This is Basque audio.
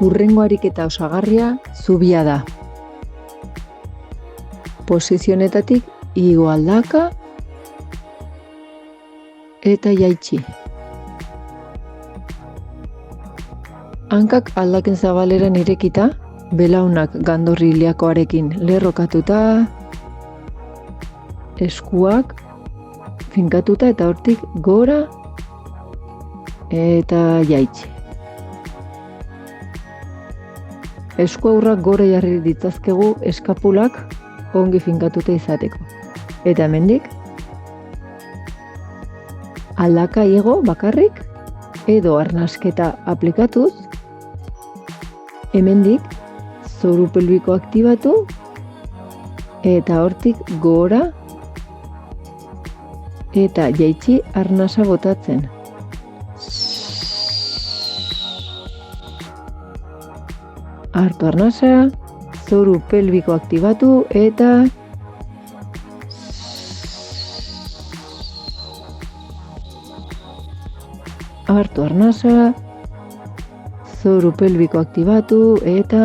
Hurrengo ariketa osagarria zubia da. Posizionetatik igo aldaka eta jaitsi. Hankak aldaken zabaleran irekita, belaunak gandorri iliakoarekin lerrokatuta, eskuak finkatuta eta hortik gora eta jaitsi. Eskuaurrak gora jarri ditzazkegu eskapulak ongi finkatuta izateko. Eta hemendik aldaka igo bakarrik edo arnasketa aplikatuz, hemendik zoru pelbiko aktibatu eta hortik gora eta jaitsi arnasa botatzen. Hartu arnasa, zoru pelbiko aktibatu eta hartu arnasa, zoru pelbiko aktibatu eta